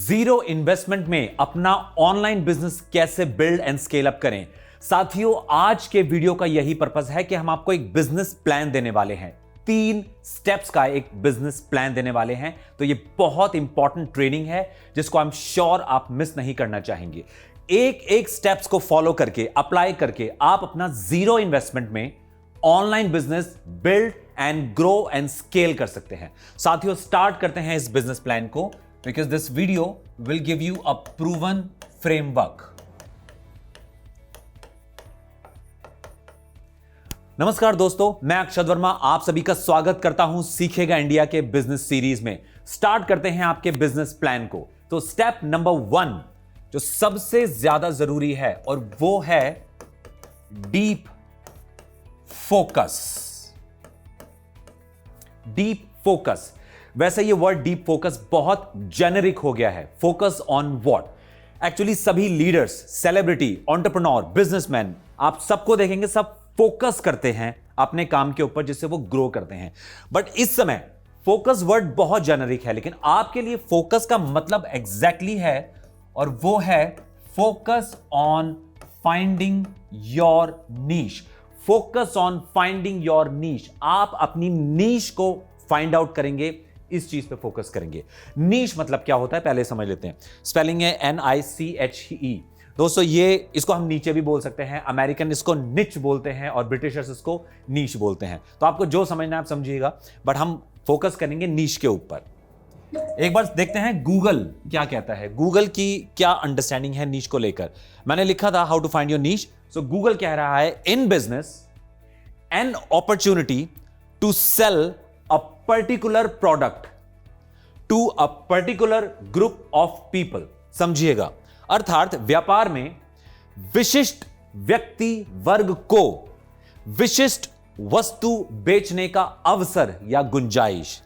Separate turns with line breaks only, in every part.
Zero investment में अपना online business कैसे बिल्ड एंड स्केल अप करें। साथियों, आज के वीडियो का यही पर्पस है कि हम आपको एक बिजनेस प्लान देने वाले हैं। 3 स्टेप्स का एक बिजनेस प्लान देने वाले हैं। तो ये बहुत इंपॉर्टेंट ट्रेनिंग है जिसको आई एम श्योर आप मिस नहीं करना चाहेंगे। एक एक स्टेप्स को फॉलो करके अप्लाई करके आप अपना जीरो इन्वेस्टमेंट में online business build and grow and scale कर सकते हैं। साथियों, स्टार्ट करते हैं इस बिजनेस प्लान को, because this video will give you a proven framework. नमस्कार दोस्तों, मैं अक्षत वर्मा आप सभी का स्वागत करता हूं सीखेगा इंडिया के बिजनेस सीरीज में। स्टार्ट करते हैं आपके बिजनेस प्लान को। तो स्टेप नंबर 1 जो सबसे ज्यादा जरूरी है और वो है डीप फोकस। डीप फोकस, वैसे ये वर्ड डीप फोकस बहुत जेनेरिक हो गया है। Focus on what? एक्चुअली सभी लीडर्स, सेलिब्रिटी, एंटरप्रेन्योर, बिजनेसमैन, आप सबको देखेंगे, सब फोकस करते हैं अपने काम के ऊपर जिससे वो ग्रो करते हैं। बट इस समय फोकस वर्ड बहुत जेनेरिक है, लेकिन आपके लिए फोकस का मतलब एग्जैक्टली है, और वो है focus on finding your niche. Focus on finding your niche. आप अपनी नीश को फाइंड आउट करेंगे, इस चीज पे फोकस करेंगे। नीश मतलब क्या होता है पहले समझ लेते हैं। स्पेलिंग है NICHE। दोस्तों, ये इसको हम नीचे भी बोल सकते हैं, अमेरिकन इसको निच बोलते हैं और ब्रिटिशर्स इसको नीश बोलते हैं। तो आपको जो समझना है आप समझिएगा, बट हम फोकस करेंगे नीश के ऊपर। एक बार देखते हैं गूगल क्या कहता है, गूगल की क्या अंडरस्टैंडिंग है नीश को लेकर। मैंने लिखा था how to find your niche. So Google कह रहा है, in business an opportunity to sell a particular product to a particular group of people. समझिएगा, अर्थात व्यापार में विशिष्ट व्यक्ति वर्ग को विशिष्ट वस्तु बेचने का अवसर या गुंजाइश।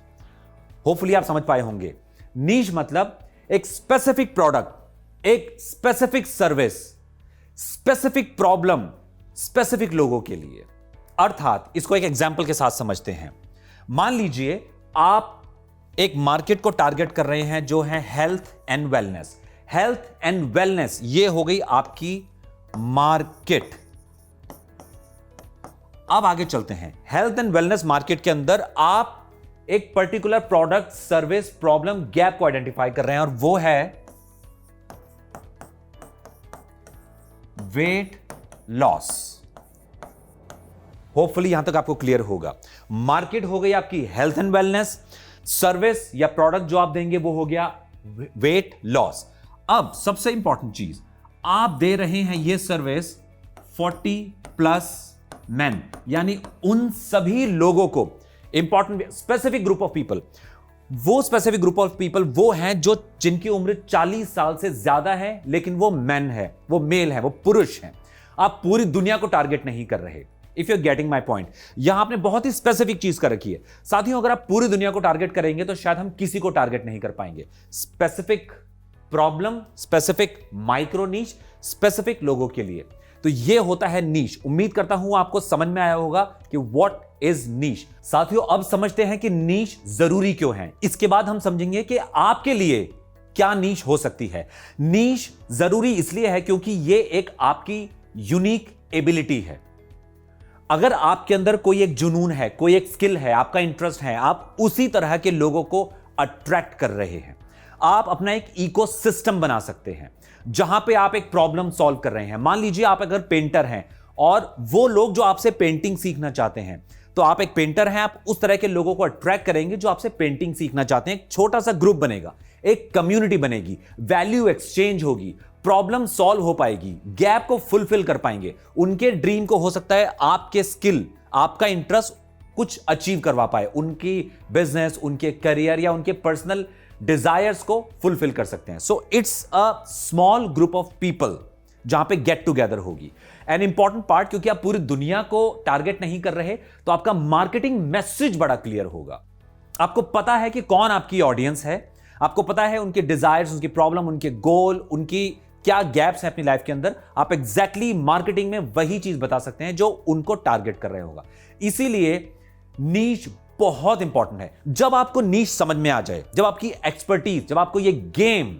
होपफुली आप समझ पाए होंगे। नीश मतलब एक स्पेसिफिक प्रोडक्ट, एक specific service, specific problem, specific लोगों के लिए। अर्थात इसको एक एग्जाम्पल के साथ समझते हैं। मान लीजिए आप एक मार्केट को टारगेट कर रहे हैं जो है health and wellness. Health and wellness ये हो गई आपकी मार्केट। अब आगे चलते हैं। हेल्थ एंड वेलनेस मार्केट के अंदर आप एक particular product, service, problem, gap को आइडेंटिफाई कर रहे हैं, और वो है वेट लॉस। होपफुली यहां तक आपको क्लियर होगा। मार्केट हो गई आपकी हेल्थ एंड वेलनेस, सर्विस या प्रोडक्ट जो आप देंगे वो हो गया वेट लॉस। अब सबसे इंपॉर्टेंट चीज, आप दे रहे हैं ये सर्विस 40+ मैन, यानी उन सभी लोगों को, important specific group of people. वो स्पेसिफिक ग्रुप ऑफ पीपल वो हैं जो जिनकी उम्र 40 साल से ज्यादा है, लेकिन वो मैन है, वो मेल है, वो पुरुष हैं। आप पूरी दुनिया को टारगेट नहीं कर रहे। If you are getting my point, यहां आपने बहुत ही स्पेसिफिक चीज कर रखी है। साथियों, अगर आप पूरी दुनिया को टारगेट करेंगे तो शायद हम किसी को टारगेट नहीं कर पाएंगे। स्पेसिफिक प्रॉब्लम, स्पेसिफिक माइक्रो नीश, स्पेसिफिक लोगों के लिए। तो ये होता है नीश। उम्मीद करता हूं आपको समझ में आया होगा कि व्हाट इज नीश। साथियों, अब समझते हैं कि नीश जरूरी क्यों है। इसके बाद हम समझेंगे कि आपके लिए क्या नीश हो सकती है। नीश जरूरी इसलिए है क्योंकि ये एक आपकी यूनिक एबिलिटी है। अगर आपके अंदर कोई एक जुनून है, कोई एक स्किल है, आपका इंटरेस्ट है, आप उसी तरह के लोगों को अट्रैक्ट कर रहे हैं। आप अपना एक इकोसिस्टम बना सकते हैं जहां पे आप एक प्रॉब्लम सॉल्व कर रहे हैं। मान लीजिए आप अगर पेंटर हैं और वो लोग जो आपसे पेंटिंग सीखना चाहते हैं, तो आप एक पेंटर हैं, आप उस तरह के लोगों को अट्रैक्ट करेंगे जो आपसे पेंटिंग सीखना चाहते हैं। एक छोटा सा ग्रुप बनेगा, एक कम्युनिटी बनेगी, वैल्यू एक्सचेंज होगी, प्रॉब्लम सॉल्व हो पाएगी, गैप को फुलफिल कर पाएंगे। उनके ड्रीम को हो सकता है आपके स्किल, आपका इंटरेस्ट कुछ अचीव करवा पाए, उनकी बिजनेस, उनके करियर या उनके पर्सनल डिजायर्स को फुलफिल कर सकते हैं। So it's a small group of people जहां पे गेट टुगेदर होगी। एन इंपॉर्टेंट पार्ट, क्योंकि आप पूरी दुनिया को टारगेट नहीं कर रहे, तो आपका मार्केटिंग मैसेज बड़ा क्लियर होगा। आपको पता है कि कौन आपकी ऑडियंस है, आपको पता है उनके डिजायर्स, उनकी प्रॉब्लम, उनके गोल, उनकी क्या गैप्स हैं अपनी लाइफ के अंदर। आप एग्जैक्टली मार्केटिंग में वही चीज बता सकते हैं जो उनको टारगेट कर रहे होगा। इसीलिए नीश बहुत इंपॉर्टेंट है। जब आपको नीश समझ में आ जाए, जब आपकी एक्सपर्टीज, जब आपको ये गेम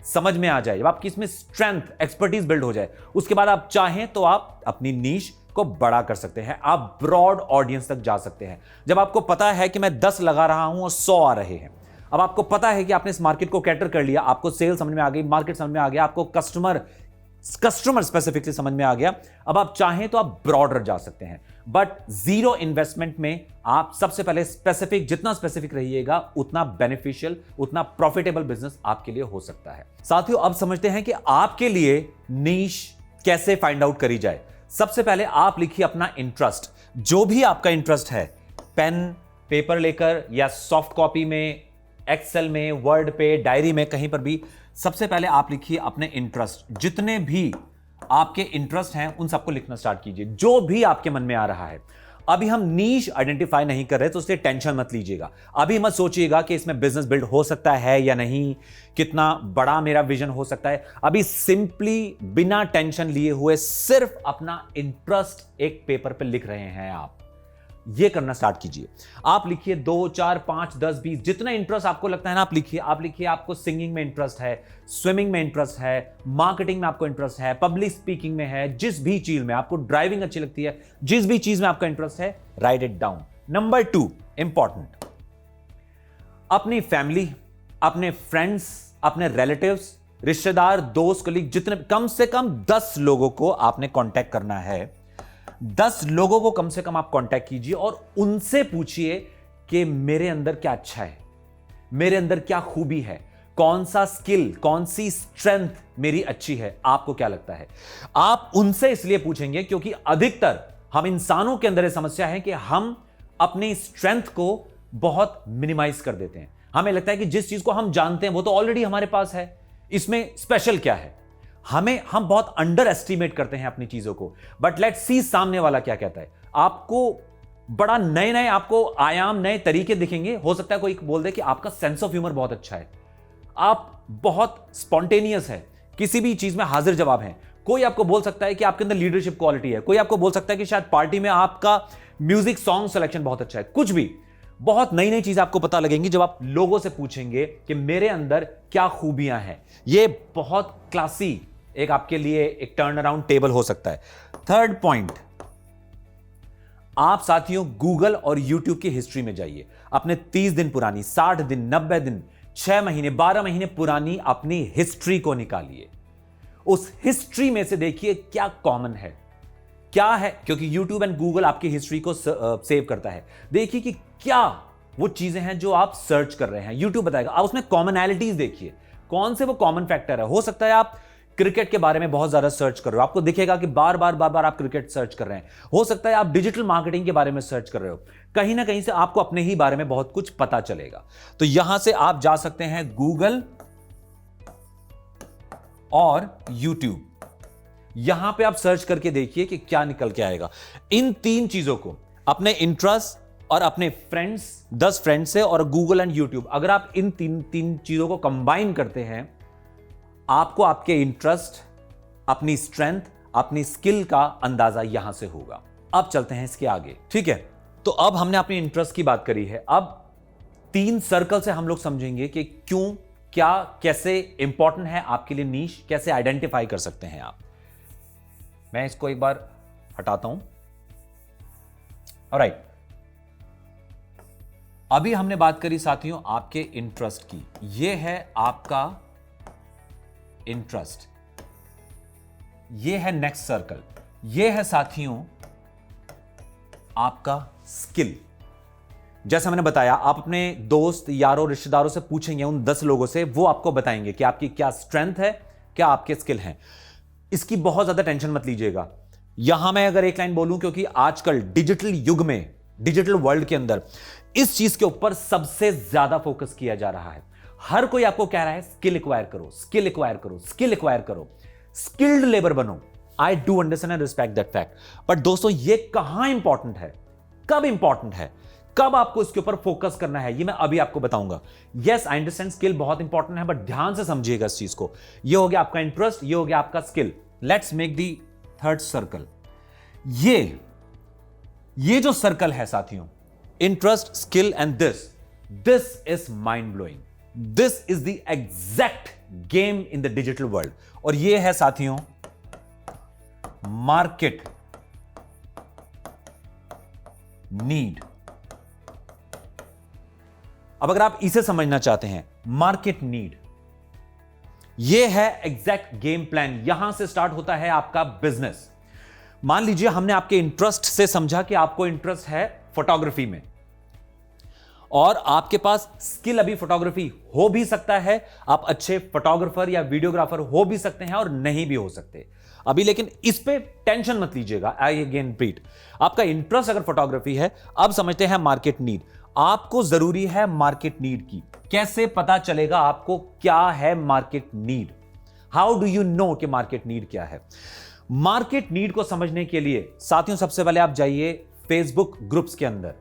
समझ में आ जाए, जब आपकी इसमें स्ट्रेंथ, एक्सपर्टीज बिल्ड हो जाए, उसके बाद आप चाहें तो आप अपनी नीश को बड़ा कर सकते हैं, आप ब्रॉड ऑडियंस तक जा सकते हैं। जब आपको पता है कि मैं 10 लगा रहा हूं और 100 आ रहे हैं, अब आपको पता है कि आपने इस मार्केट को कैटर कर लिया, आपको सेल समझ में आ गई, मार्केट समझ में आ गया, आपको कस्टमर स्पेसिफिकली समझ में आ गया, अब आप चाहें तो आप ब्रॉडर जा सकते हैं। बट जीरो इन्वेस्टमेंट में आप सबसे पहले स्पेसिफिक, जितना स्पेसिफिक रहिएगा उतना बेनिफिशियल, उतना प्रॉफिटेबल बिजनेस आपके लिए हो सकता है। साथियों, अब समझते हैं कि आपके लिए नीश कैसे फाइंड आउट करी जाए। सबसे पहले आप लिखिए अपना इंटरेस्ट, जो भी आपका इंटरेस्ट है, पेन पेपर लेकर या सॉफ्ट कॉपी में, एक्सेल में, वर्ड पे, डायरी में, कहीं पर भी। सबसे पहले आप लिखिए अपने इंटरेस्ट, जितने भी आपके इंटरेस्ट हैं उन सबको लिखना स्टार्ट कीजिए, जो भी आपके मन में आ रहा है। अभी हम नीश आइडेंटिफाई नहीं कर रहे तो उससे टेंशन मत लीजिएगा। अभी मत सोचिएगा कि इसमें बिजनेस बिल्ड हो सकता है या नहीं, कितना बड़ा मेरा विजन हो सकता है। अभी सिंपली बिना टेंशन लिए हुए सिर्फ अपना इंटरेस्ट एक पेपर पे लिख रहे हैं आप, ये करना स्टार्ट कीजिए। आप लिखिए 2, 4, 5, 10, 20, जितना इंटरेस्ट आपको लगता है ना आप लिखिए। आप लिखिए आपको सिंगिंग में इंटरेस्ट है, स्विमिंग में इंटरेस्ट है, मार्केटिंग में आपको इंटरेस्ट है, पब्लिक स्पीकिंग में है, जिस भी चीज में आपको, ड्राइविंग अच्छी लगती है, जिस भी चीज में आपका इंटरेस्ट है, right it down. Number 2 important, अपनी फैमिली, अपने फ्रेंड्स, अपने रिलेटिव्स, रिश्तेदार, दोस्त, कलीग, जितने, कम से कम 10 लोगों को आपने कांटेक्ट करना है। 10 लोगों को कम से कम आप कांटेक्ट कीजिए और उनसे पूछिए कि मेरे अंदर क्या अच्छा है, मेरे अंदर क्या खूबी है, कौन सा स्किल, कौन सी स्ट्रेंथ मेरी अच्छी है, आपको क्या लगता है। आप उनसे इसलिए पूछेंगे क्योंकि अधिकतर हम इंसानों के अंदर यह समस्या है कि हम अपनी स्ट्रेंथ को बहुत मिनिमाइज कर देते हैं। हमें लगता है कि जिस चीज को हम जानते हैं वो तो ऑलरेडी हमारे पास है, इसमें स्पेशल क्या है। हम बहुत अंडर एस्टिमेट करते हैं अपनी चीजों को। बट लेट्स सी सामने वाला क्या कहता है। आपको बड़ा नए नए आपको आयाम, नए तरीके दिखेंगे। हो सकता है कोई बोल दे कि आपका सेंस ऑफ ह्यूमर बहुत अच्छा है, आप बहुत स्पॉन्टेनियस है, किसी भी चीज में हाजिर जवाब है। कोई आपको बोल सकता है कि आपके अंदर लीडरशिप क्वालिटी है, कोई आपको बोल सकता है कि शायद पार्टी में आपका म्यूजिक सॉन्ग सिलेक्शन बहुत अच्छा है। कुछ भी बहुत नई नई चीज आपको पता लगेंगी जब आप लोगों से पूछेंगे कि मेरे अंदर क्या खूबियां हैं। ये बहुत क्लासी एक आपके लिए एक टर्न अराउंड टेबल हो सकता है। थर्ड पॉइंट, आप साथियों गूगल और यूट्यूब की हिस्ट्री में जाइए। अपने 30 दिन पुरानी, 60 दिन, 90 दिन, 6 महीने, 12 महीने पुरानी अपनी हिस्ट्री को निकालिए। उस हिस्ट्री में से देखिए क्या कॉमन है, क्या है, क्योंकि यूट्यूब एंड गूगल आपकी हिस्ट्री को सेव करता है। देखिए कि क्या वो चीजें हैं जो आप सर्च कर रहे हैं, यूट्यूब बताएगा। आप उसमें कॉमनैलिटीज देखिए, कौन से वो कॉमन फैक्टर है। हो सकता है आप क्रिकेट के बारे में बहुत ज्यादा सर्च कर रहे हो, आपको दिखेगा कि बार बार आप क्रिकेट सर्च कर रहे हैं। हो सकता है आप डिजिटल मार्केटिंग के बारे में सर्च कर रहे हो, कहीं ना कहीं से आपको अपने ही बारे में बहुत कुछ पता चलेगा। तो यहां से आप जा सकते हैं गूगल और यूट्यूब, यहां पे आप सर्च करके देखिए कि क्या निकल के आएगा। इन 3 चीजों को, अपने इंटरेस्ट और अपने फ्रेंड्स, 10 फ्रेंड्स से, और गूगल एंड यूट्यूब, अगर आप इन तीन चीजों को कंबाइन करते हैं, आपको आपके इंटरेस्ट, अपनी स्ट्रेंथ, अपनी स्किल का अंदाजा यहां से होगा। अब चलते हैं इसके आगे, ठीक है। तो अब हमने अपने इंटरेस्ट की बात करी है। अब 3 सर्कल से हम लोग समझेंगे कि क्यों, क्या, कैसे इंपॉर्टेंट है आपके लिए नीश, कैसे आइडेंटिफाई कर सकते हैं आप। मैं इसको एक बार हटाता हूं। ऑलराइट, अभी हमने बात करी साथियों आपके इंटरेस्ट की। यह है आपका इंटरेस्ट, यह है नेक्स्ट सर्कल, यह है साथियों आपका स्किल। जैसा मैंने बताया, आप अपने दोस्त, यारों, रिश्तेदारों से पूछेंगे, उन 10 लोगों से, वो आपको बताएंगे कि आपकी क्या स्ट्रेंथ है, क्या आपके स्किल हैं। इसकी बहुत ज्यादा टेंशन मत लीजिएगा। यहां मैं अगर एक लाइन बोलूं, क्योंकि आजकल डिजिटल युग में, डिजिटल वर्ल्ड के अंदर इस चीज के ऊपर सबसे ज्यादा फोकस किया जा रहा है। हर कोई आपको कह रहा है स्किल एक्वायर करो, स्किल एक्वायर करो, स्किल एक्वायर करो, स्किल्ड लेबर बनो। I do understand and respect that fact. But दोस्तों, ये कहां इंपॉर्टेंट है, कब इंपॉर्टेंट है, कब आपको इसके ऊपर फोकस करना है, ये मैं अभी आपको बताऊंगा। यस, आई अंडरस्टैंड स्किल बहुत इंपॉर्टेंट है, बट ध्यान से समझिएगा इस चीज को। ये हो गया आपका इंटरेस्ट, ये हो गया आपका skill. Let's make the third circle. ये जो सर्कल है साथियों, interest, skill and this is mind blowing. This is the exact game in the digital world, और ये है साथियों मार्केट नीड। अब अगर आप इसे समझना चाहते हैं, मार्केट नीड, यह है एग्जैक्ट गेम प्लान। यहां से स्टार्ट होता है आपका बिजनेस। मान लीजिए हमने आपके इंटरेस्ट से समझा कि आपको इंटरेस्ट है फोटोग्राफी में, और आपके पास स्किल अभी फोटोग्राफी हो भी सकता है, आप अच्छे फोटोग्राफर या वीडियोग्राफर हो भी सकते हैं और नहीं भी हो सकते अभी, लेकिन इस पे टेंशन मत लीजिएगा। आई अगेन रिपीट, आपका इंटरेस्ट अगर फोटोग्राफी है, अब समझते हैं मार्केट नीड। आपको जरूरी है मार्केट नीड की। कैसे पता चलेगा आपको क्या है market need? How do you know कि मार्केट नीड क्या है? मार्केट नीड को समझने के लिए साथियों सबसे पहले आप जाइए फेसबुक ग्रुप्स के अंदर,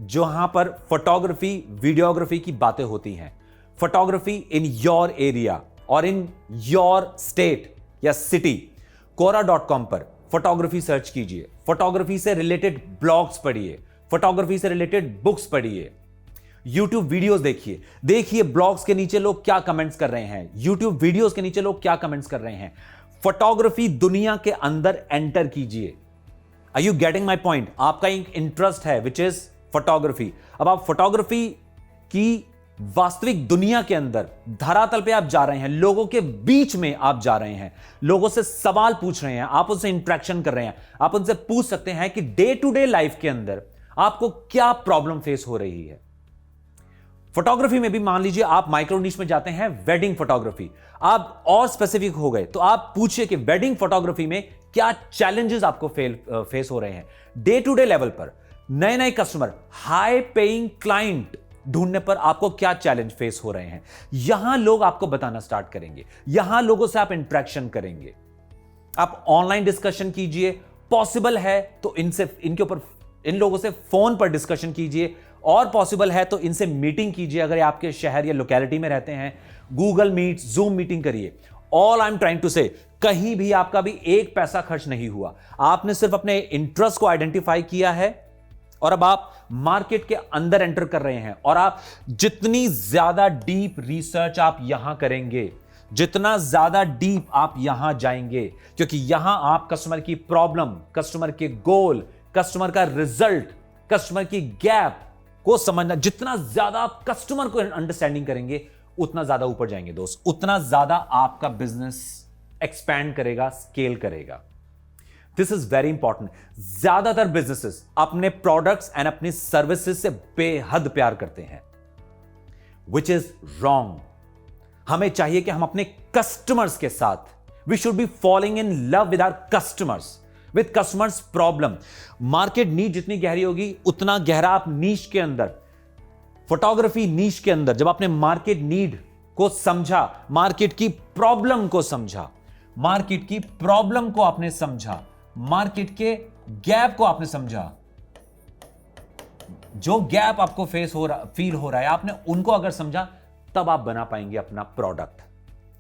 जहां पर फोटोग्राफी वीडियोग्राफी की बातें होती हैं। फोटोग्राफी इन योर एरिया और इन योर स्टेट या सिटी। quora.com पर फोटोग्राफी सर्च कीजिए, फोटोग्राफी से रिलेटेड ब्लॉग्स पढ़िए, फोटोग्राफी से रिलेटेड बुक्स पढ़िए, यूट्यूब वीडियोस देखिए ब्लॉग्स के नीचे लोग क्या कमेंट्स कर रहे हैं, यूट्यूब वीडियोस के नीचे लोग क्या कमेंट्स कर रहे हैं। फोटोग्राफी दुनिया के अंदर एंटर कीजिए। Are you getting my point? आपका एक इंटरेस्ट है विच इज फोटोग्राफी। अब आप फोटोग्राफी की वास्तविक दुनिया के अंदर धरातल पे आप जा रहे हैं, लोगों के बीच में आप जा रहे हैं, लोगों से सवाल पूछ रहे हैं, आप उनसे इंटरेक्शन कर रहे हैं, आप उनसे पूछ सकते हैं कि डे टू डे लाइफ के अंदर आपको क्या प्रॉब्लम फेस हो रही है। फोटोग्राफी में भी मान लीजिए आप माइक्रो नीश में जाते हैं, वेडिंग फोटोग्राफी, आप और स्पेसिफिक हो गए तो आप पूछिए कि वेडिंग फोटोग्राफी में क्या चैलेंजेस आपको फेस हो रहे हैं। डे टू डे लेवल पर नए नए कस्टमर, हाई पेइंग क्लाइंट ढूंढने पर आपको क्या चैलेंज फेस हो रहे हैं, यहां लोग आपको बताना स्टार्ट करेंगे, यहां लोगों से आप इंटरेक्शन करेंगे। आप ऑनलाइन डिस्कशन कीजिए, पॉसिबल है तो इनके ऊपर इन लोगों से फोन पर डिस्कशन कीजिए, और पॉसिबल है तो इनसे मीटिंग कीजिए अगर आप के शहर या लोकेलिटी में रहते हैं। गूगल मीट, जूम मीटिंग करिए। All I am trying to say, कहीं भी आपका भी एक पैसा खर्च नहीं हुआ, आपने सिर्फ अपने इंटरेस्ट को आइडेंटिफाई किया है और अब आप मार्केट के अंदर एंटर कर रहे हैं। और आप जितनी ज्यादा डीप रिसर्च आप यहां करेंगे, जितना ज्यादा डीप आप यहां जाएंगे, क्योंकि यहां आप कस्टमर की प्रॉब्लम, कस्टमर के गोल, कस्टमर का रिजल्ट, कस्टमर की गैप को समझना, जितना ज्यादा आप कस्टमर को अंडरस्टैंडिंग करेंगे उतना ज्यादा ऊपर जाएंगे दोस्त, उतना ज्यादा आपका बिजनेस एक्सपैंड करेगा, स्केल करेगा। This is very important. ज्यादातर बिजनेसेस अपने प्रोडक्ट्स एंड अपनी सर्विसेज से बेहद प्यार करते हैं, विच इज रॉन्ग। हमें चाहिए कि हम अपने कस्टमर्स के साथ, we should be following in love with our customers, with customers problem. Market need जितनी गहरी होगी उतना गहरा आप नीश के अंदर, फोटोग्राफी नीश के अंदर, जब आपने मार्केट नीड को समझा, मार्केट की प्रॉब्लम को समझा, मार्केट की प्रॉब्लम को आपने समझा, मार्केट के गैप को आपने समझा, जो गैप आपको फील हो रहा है, आपने उनको अगर समझा, तब आप बना पाएंगे अपना प्रोडक्ट,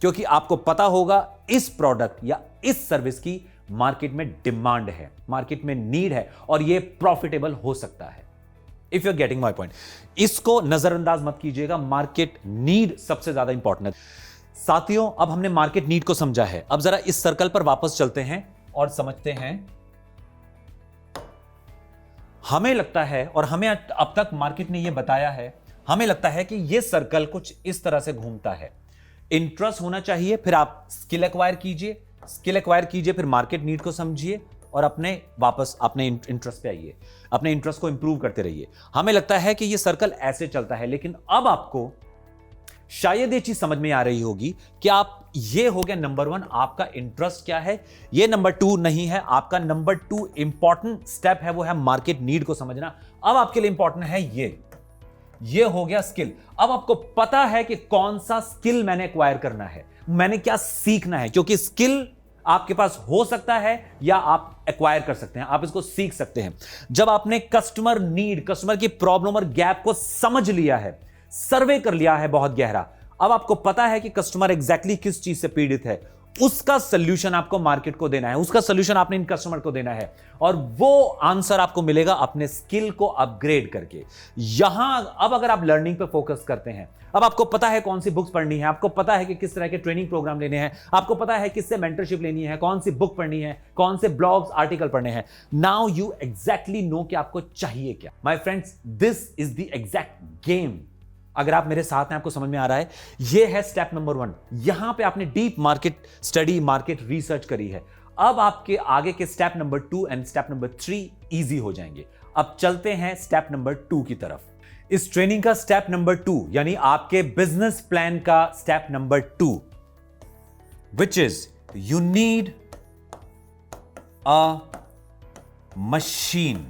क्योंकि आपको पता होगा इस प्रोडक्ट या इस सर्विस की मार्केट में डिमांड है, मार्केट में नीड है और यह प्रॉफिटेबल हो सकता है। If you are getting my point, इसको नजरअंदाज मत कीजिएगा। मार्केट नीड सबसे ज्यादा इंपॉर्टेंट है साथियों। अब हमने मार्केट नीड को समझा है, अब जरा इस सर्कल पर वापस चलते हैं और समझते हैं। हमें लगता है, और हमें अब तक मार्केट ने यह बताया है, हमें लगता है कि यह सर्कल कुछ इस तरह से घूमता है। इंटरेस्ट होना चाहिए, फिर आप स्किल एक्वायर कीजिए, स्किल एक्वायर कीजिए, फिर मार्केट नीड को समझिए और वापस अपने इंटरेस्ट पे आइए, अपने इंटरेस्ट को इंप्रूव करते रहिए। हमें लगता है कि यह सर्कल ऐसे चलता है, लेकिन अब आपको शायद ये चीज समझ में आ रही होगी कि आप, ये हो गया नंबर 1 आपका इंटरेस्ट क्या है, ये नंबर 2 नहीं है। आपका नंबर 2 इंपॉर्टेंट स्टेप है, वो है मार्केट नीड को समझना। अब आपके लिए इंपॉर्टेंट है ये हो गया स्किल। अब आपको पता है कि कौन सा स्किल मैंने एक्वायर करना है, मैंने क्या सीखना है, क्योंकि स्किल आपके पास हो सकता है या आप एक्वायर कर सकते हैं, आप इसको सीख सकते हैं। जब आपने कस्टमर नीड, कस्टमर की प्रॉब्लम और गैप को समझ लिया है, सर्वे कर लिया है बहुत गहरा, अब आपको पता है कि कस्टमर एग्जैक्टली किस चीज से पीड़ित है, उसका सोल्यूशन आपको मार्केट को देना है, उसका सोल्यूशन आपने इन कस्टमर को देना है, और वो आंसर आपको मिलेगा अपने स्किल को अपग्रेड करके। यहां अब अगर आप लर्निंग पे फोकस करते हैं, अब आपको पता है कौन सी बुक्स पढ़नी है, आपको पता है कि किस तरह के ट्रेनिंग प्रोग्राम लेने हैं, आपको पता है किससे मेंटरशिप लेनी है, कौन सी बुक पढ़नी है, कौन से ब्लॉग्स आर्टिकल पढ़ने हैं। नाउ यू एग्जैक्टली नो कि आपको चाहिए क्या। My friends, this is the exact game. अगर आप मेरे साथ हैं, आपको समझ में आ रहा है, यह है स्टेप नंबर 1। यहां पे आपने deep market study, market research करी है। अब आपके आगे के step number 2 and step number 3 easy हो जाएंगे। अब चलते हैं स्टेप नंबर 2 की तरफ। इस ट्रेनिंग का स्टेप नंबर 2 यानी आपके बिजनेस प्लान का step number 2, which is you need a machine.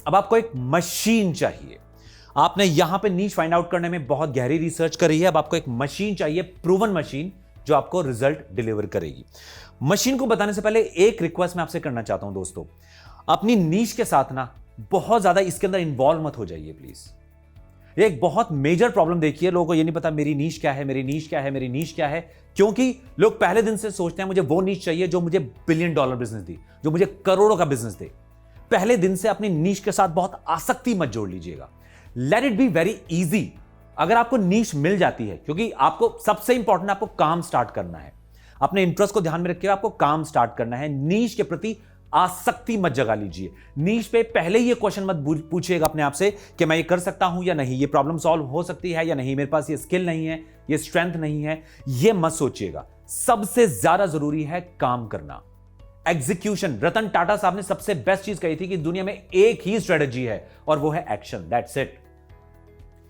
अब आपको एक मशीन चाहिए। आपने यहां पे नीश फाइंड आउट करने में बहुत गहरी रिसर्च करी है। अब आपको एक मशीन चाहिए, प्रूवन मशीन, जो आपको रिजल्ट डिलीवर करेगी। मशीन को बताने से पहले एक रिक्वेस्ट मैं आपसे करना चाहता हूं दोस्तों, अपनी नीश के साथ ना बहुत ज्यादा इसके अंदर इन्वॉल्व मत हो जाइए प्लीज। एक बहुत मेजर प्रॉब्लम देखिए, लोगों को ये नहीं पता मेरी नीश क्या है, मेरी नीश क्या है, मेरी नीश क्या है, क्योंकि लोग पहले दिन से सोचते हैं मुझे वो नीश चाहिए जो मुझे $1 बिलियन बिजनेस दे, जो मुझे करोड़ों का बिजनेस दे। पहले दिन से अपनी नीश के साथ बहुत आसक्ति मत जोड़ लीजिएगा। Let it be very easy. अगर आपको नीश मिल जाती है, क्योंकि आपको सबसे इंपॉर्टेंट आपको काम स्टार्ट करना है, अपने इंटरेस्ट को ध्यान में रखिए, आपको काम स्टार्ट करना है। नीश के प्रति आसक्ति मत जगा लीजिए। नीश पे पहले ये क्वेश्चन मत पूछिएगा अपने आप से कि मैं ये कर सकता हूं या नहीं, ये प्रॉब्लम सॉल्व हो सकती है या नहीं, मेरे पास ये स्किल नहीं है, ये स्ट्रेंथ नहीं है, ये मत सोचिएगा। सबसे ज्यादा जरूरी है काम करना, एग्जीक्यूशन। रतन टाटा साहब ने सबसे बेस्ट चीज कही थी कि दुनिया में एक ही स्ट्रेटजी है और वो है action. That's it.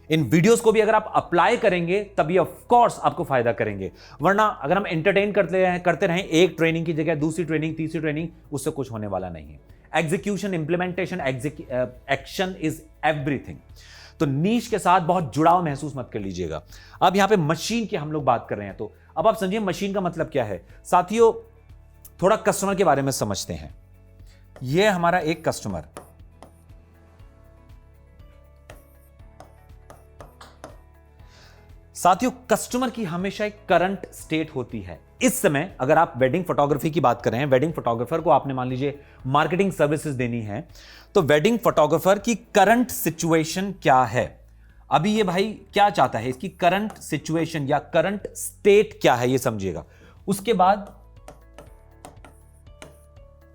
In videos को भी अगर आप अप्लाई करेंगे तभी ऑफ कोर्स आपको फायदा करेंगे, वरना अगर हम एंटरटेन करते रहें एक ट्रेनिंग की जगह दूसरी ट्रेनिंग, तीसरी ट्रेनिंग, उससे कुछ होने वाला नहीं है। Execution, implementation, action is everything. तो नीश के साथ बहुत जुड़ाव महसूस मत कर लीजिएगा। अब यहां पे मशीन की हम लोग बात कर रहे हैं, तो अब आप समझिए मशीन का मतलब क्या है। साथियों, थोड़ा कस्टमर के बारे में समझते हैं। यह हमारा एक कस्टमर, साथियों कस्टमर की हमेशा एक करंट स्टेट होती है। इस समय अगर आप वेडिंग फोटोग्राफी की बात कर रहे हैं, वेडिंग फोटोग्राफर को आपने मान लीजिए मार्केटिंग सर्विसेज देनी है, तो वेडिंग फोटोग्राफर की करंट सिचुएशन क्या है, अभी ये भाई क्या चाहता है, इसकी करंट सिचुएशन या करंट स्टेट क्या है, ये समझिएगा। उसके बाद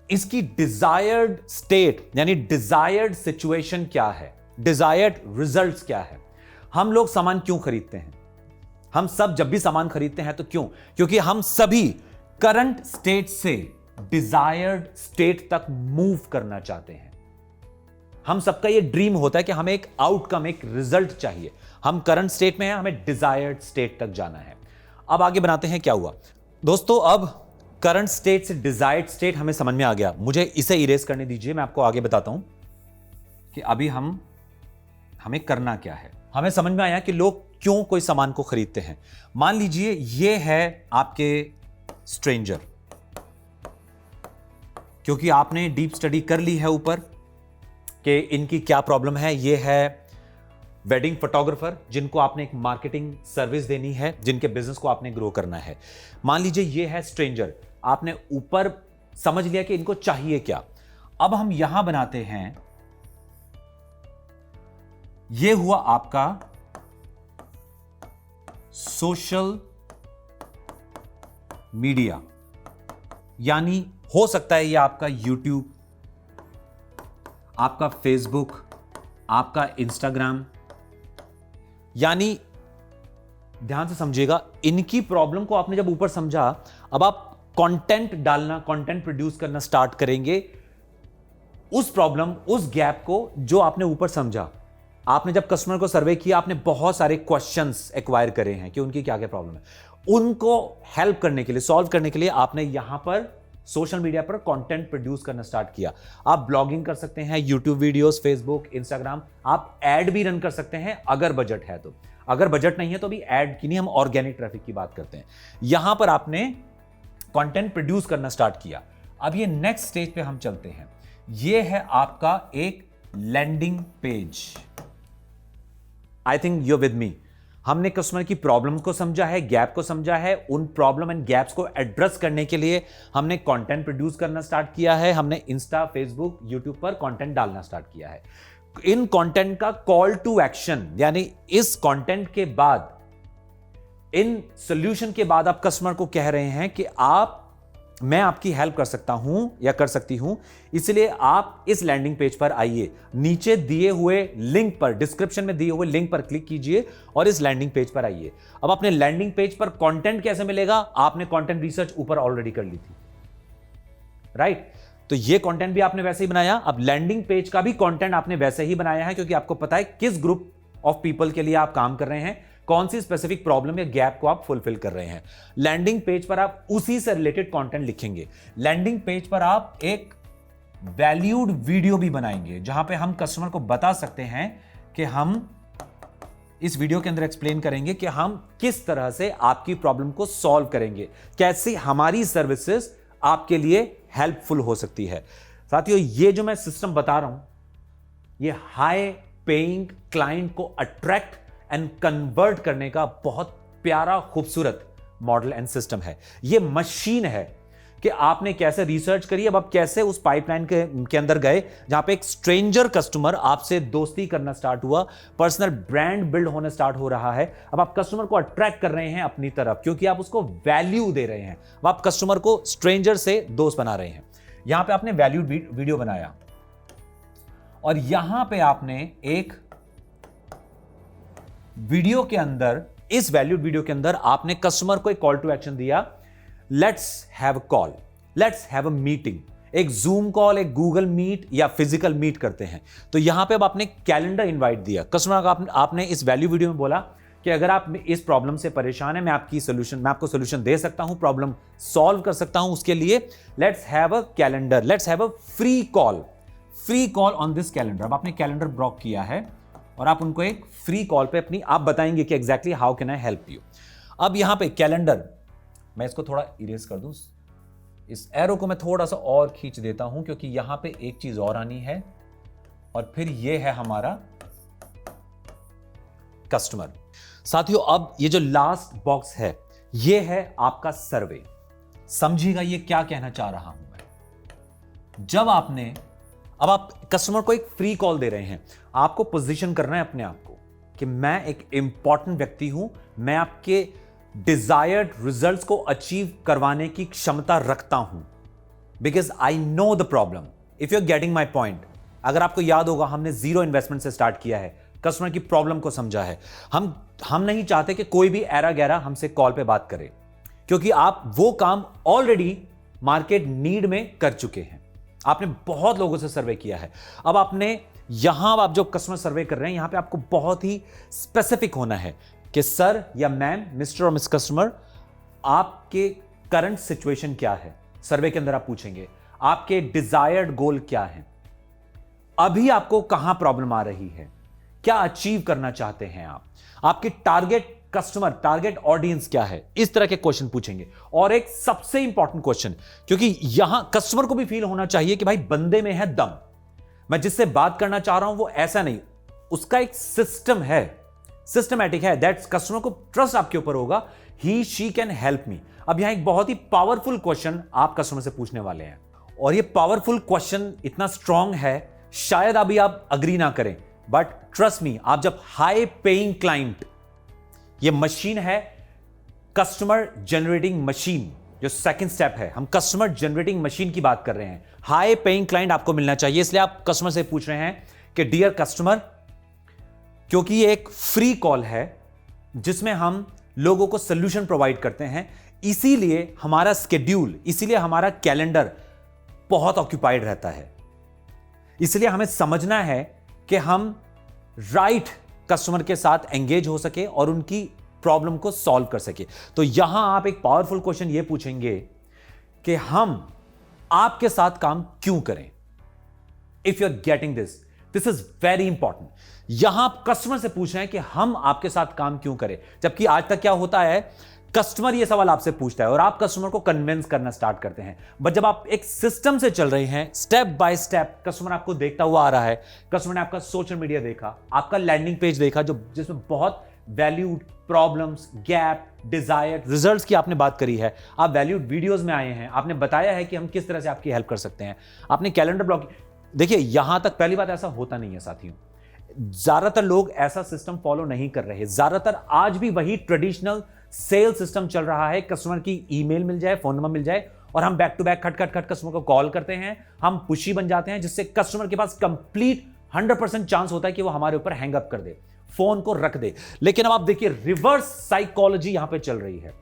इसकी डिजायर्ड स्टेट यानी डिजायर्ड सिचुएशन क्या है, डिजायर्ड रिजल्ट्स क्या है। हम लोग सामान क्यों खरीदते हैं? हम सब जब भी सामान खरीदते हैं तो क्यों? क्योंकि हम सभी करंट स्टेट से डिजायर्ड स्टेट तक मूव करना चाहते हैं। हम सबका ये ड्रीम होता है कि हमें एक आउटकम, एक रिजल्ट चाहिए। हम करंट स्टेट में हैं, हमें डिजायर्ड स्टेट तक जाना है। अब आगे बनाते हैं क्या हुआ दोस्तों। अब करंट स्टेट से डिजायर्ड स्टेट हमें समझ में आ गया। मुझे इसे इरेज करने दीजिए, मैं आपको आगे बताता हूं कि अभी हमें करना क्या है। हमें समझ में आया कि लोग क्यों कोई सामान को खरीदते हैं। मान लीजिए ये है आपके स्ट्रेंजर, क्योंकि आपने डीप स्टडी कर ली है ऊपर कि इनकी क्या प्रॉब्लम है। ये है वेडिंग फोटोग्राफर जिनको आपने एक मार्केटिंग सर्विस देनी है, जिनके बिजनेस को आपने ग्रो करना है। मान लीजिए ये है स्ट्रेंजर, आपने ऊपर समझ लिया कि इनको चाहिए क्या। अब हम यहां बनाते हैं, ये हुआ आपका सोशल मीडिया, यानी हो सकता है ये आपका YouTube, आपका Facebook, आपका Instagram। यानी ध्यान से समझिएगा, इनकी प्रॉब्लम को आपने जब ऊपर समझा, अब आप कंटेंट डालना, कंटेंट प्रोड्यूस करना स्टार्ट करेंगे उस प्रॉब्लम, उस गैप को जो आपने ऊपर समझा। आपने जब कस्टमर को सर्वे किया, आपने बहुत सारे क्वेश्चंस एक्वायर करे हैं कि उनकी क्या क्या प्रॉब्लम है। उनको हेल्प करने के लिए, सॉल्व करने के लिए आपने यहां पर सोशल मीडिया पर कंटेंट प्रोड्यूस करना स्टार्ट किया। आप ब्लॉगिंग कर सकते हैं, यूट्यूब वीडियोस, फेसबुक, इंस्टाग्राम, आप एड भी रन कर सकते हैं अगर बजट है तो। अगर बजट नहीं है तो भी एड की नहीं, हम ऑर्गेनिक ट्रैफिक की बात करते हैं। यहां पर आपने कंटेंट प्रोड्यूस करना स्टार्ट किया। अब ये नेक्स्ट स्टेज पे हम चलते हैं। ये है आपका एक landing page. I think you with me. हमने कस्टमर की प्रॉब्लम को समझा है, गैप को समझा है। उन प्रॉब्लम एंड गैप्स को एड्रेस करने के लिए हमने कंटेंट प्रोड्यूस करना स्टार्ट किया है। हमने इंस्टा, फेसबुक, यूट्यूब पर कंटेंट डालना स्टार्ट किया है। इन कंटेंट का कॉल टू एक्शन, यानी इस कंटेंट के बाद, इन सॉल्यूशन के बाद आप कस्टमर को कह रहे हैं कि मैं आपकी हेल्प कर सकता हूं या कर सकती हूं, इसलिए आप इस लैंडिंग पेज पर आइए, नीचे दिए हुए लिंक पर, डिस्क्रिप्शन में दिए हुए लिंक पर क्लिक कीजिए और इस लैंडिंग पेज पर आइए। अब अपने लैंडिंग पेज पर कंटेंट कैसे मिलेगा? आपने कंटेंट रिसर्च ऊपर ऑलरेडी कर ली थी, राइट? तो ये कंटेंट भी आपने वैसे ही बनाया। अब लैंडिंग पेज का भी कंटेंट आपने वैसे ही बनाया है, क्योंकि आपको पता है किस ग्रुप ऑफ पीपल के लिए आप काम कर रहे हैं, कौन सी स्पेसिफिक प्रॉब्लम या गैप को आप फुलफिल कर रहे हैं। लैंडिंग पेज पर आप उसी से रिलेटेड कंटेंट लिखेंगे। लैंडिंग पेज पर आप एक वैल्यूड वीडियो भी बनाएंगे, जहां पे हम कस्टमर को बता सकते हैं कि हम इस वीडियो के अंदर एक्सप्लेन करेंगे कि हम किस तरह से आपकी प्रॉब्लम को सॉल्व करेंगे, कैसे हमारी सर्विसेज आपके लिए हेल्पफुल हो सकती है। साथियों, ये जो मैं सिस्टम बता रहा हूं, ये हाई पेइंग क्लाइंट को अट्रैक्ट एंड कन्वर्ट करने का बहुत प्यारा, खूबसूरत मॉडल एंड सिस्टम है। ये मशीन है कि आपने कैसे रिसर्च करी, अब आप कैसे उस पाइपलाइन के अंदर गए जहां पे एक स्ट्रेंजर कस्टमर आपसे दोस्ती करना स्टार्ट हुआ, पर्सनल ब्रांड बिल्ड होना स्टार्ट हो रहा है। अब आप कस्टमर को अट्रैक्ट कर रहे हैं अपनी तरफ, क्योंकि आप उसको वैल्यू दे रहे हैं। अब आप कस्टमर को स्ट्रेंजर से दोस्त बना रहे हैं। यहां पे आपने वैल्यू वीडियो बनाया और यहां पे आपने एक वीडियो के अंदर, इस वैल्यूड वीडियो के अंदर आपने कस्टमर को एक कॉल टू एक्शन दिया, let's have a call, let's have a meeting. एक जूम कॉल, एक गूगल मीट या फिजिकल मीट करते हैं। तो यहां पे अब आपने कैलेंडर इनवाइट दिया कस्टमर का। आपने इस वैल्यू वीडियो में बोला कि अगर आप इस प्रॉब्लम से परेशान है, मैं आपको सोल्यूशन दे सकता हूं, प्रॉब्लम सॉल्व कर सकता हूं। उसके लिए let's have a calendar, let's have a free call on this calendar. अब आपने कैलेंडर ब्लॉक किया है और आप उनको एक फ्री कॉल पे आप बताएंगे कि exactly how can I help you. अब यहां पे कैलेंडर, मैं इसको थोड़ा इरेज कर दूं, इस एरो को मैं थोड़ा सा और खींच देता हूं, क्योंकि यहां पे एक चीज और आनी है, और फिर ये है हमारा कस्टमर। साथियों, अब ये जो लास्ट बॉक्स है, ये है आपका सर्वे। समझिएगा ये क्या कहना चाह रहा हूं मैं। अब आप कस्टमर को एक फ्री कॉल दे रहे हैं, आपको पोजीशन करना है अपने आप को कि मैं एक इंपॉर्टेंट व्यक्ति हूं, मैं आपके डिजायर्ड रिजल्ट्स को अचीव करवाने की क्षमता रखता हूं, because I know the problem. If you are getting my point, अगर आपको याद होगा, हमने जीरो इन्वेस्टमेंट से स्टार्ट किया है, कस्टमर की प्रॉब्लम को समझा है। हम नहीं चाहते कि कोई भी एरा गैरा हमसे कॉल पे बात करे, क्योंकि आप वो काम ऑलरेडी मार्केट नीड में कर चुके हैं। आपने बहुत लोगों से सर्वे किया है। अब आप जो कस्टमर सर्वे कर रहे हैं, यहां पे आपको बहुत ही स्पेसिफिक होना है कि सर या मैम, मिस्टर और मिस कस्टमर, आपके करंट सिचुएशन क्या है। सर्वे के अंदर आप पूछेंगे आपके डिजायर्ड गोल क्या है, अभी आपको कहां प्रॉब्लम आ रही है, क्या अचीव करना चाहते हैं आप, आपके टारगेट कस्टमर, टारगेट ऑडियंस क्या है। इस तरह के क्वेश्चन पूछेंगे। और एक सबसे इंपॉर्टेंट क्वेश्चन, क्योंकि यहां कस्टमर को भी फील होना चाहिए कि भाई बंदे में है दम, मैं जिससे बात करना चाह रहा हूं वो ऐसा नहीं, उसका एक सिस्टम है, सिस्टमैटिक है, दैट्स कस्टमर को ट्रस्ट आपके ऊपर होगा, ही शी कैन हेल्प मी। अब यहां एक बहुत ही पावरफुल क्वेश्चन आप कस्टमर से पूछने वाले हैं, और ये पावरफुल क्वेश्चन इतना स्ट्रांग है, शायद अभी आप अग्री ना करें, बट ट्रस्ट मी, आप जब हाई पेइंग क्लाइंट, ये मशीन है कस्टमर जनरेटिंग मशीन, जो सेकंड स्टेप है, हम कस्टमर जनरेटिंग मशीन की बात कर रहे हैं। हाई पेइंग क्लाइंट आपको मिलना चाहिए, इसलिए आप कस्टमर से पूछ रहे हैं कि डियर कस्टमर, क्योंकि ये एक फ्री कॉल है जिसमें हम लोगों को सोल्यूशन प्रोवाइड करते हैं, इसीलिए हमारा स्केड्यूल, इसीलिए हमारा कैलेंडर बहुत ऑक्यूपाइड रहता है। इसलिए हमें समझना है कि हम राइट कस्टमर के साथ एंगेज हो सके और उनकी प्रॉब्लम को सॉल्व कर सके। तो यहां आप एक पावरफुल क्वेश्चन ये पूछेंगे कि हम आपके साथ काम क्यों करें। If you are getting this is very important. यहां आप कस्टमर से पूछ रहे हैं कि हम आपके साथ काम क्यों करें, जबकि आज तक क्या होता है, कस्टमर ये सवाल आपसे पूछता है और आप कस्टमर को कन्विंस करना स्टार्ट करते हैं। बट जब आप एक सिस्टम से चल रहे हैं, स्टेप बाय स्टेप, कस्टमर आपको देखता हुआ आ रहा है, कस्टमर ने आपका सोशल मीडिया देखा, आपका लैंडिंग पेज देखा, जो जिसमें बहुत valued, problems, gap, desire, results की आपने बात करी है, आप वैल्यूड वीडियोस में आए हैं, आपने बताया है कि हम किस तरह से आपकी हेल्प कर सकते हैं, आपने कैलेंडर ब्लॉक। देखिए यहां तक पहली बात ऐसा होता नहीं है साथियों, ज्यादातर लोग ऐसा सिस्टम फॉलो नहीं कर रहे। ज्यादातर आज भी वही ट्रेडिशनल सेल सिस्टम चल रहा है, कस्टमर की ईमेल मिल जाए, फोन नंबर मिल जाए और हम बैक टू बैक खट खट खट कस्टमर को कॉल करते हैं, हम पुशी बन जाते हैं, जिससे कस्टमर के पास कंप्लीट 100% चांस होता है कि वो हमारे ऊपर हैंग अप कर दे, फोन को रख दे। लेकिन अब आप देखिए रिवर्स साइकोलॉजी यहां पे चल रही है,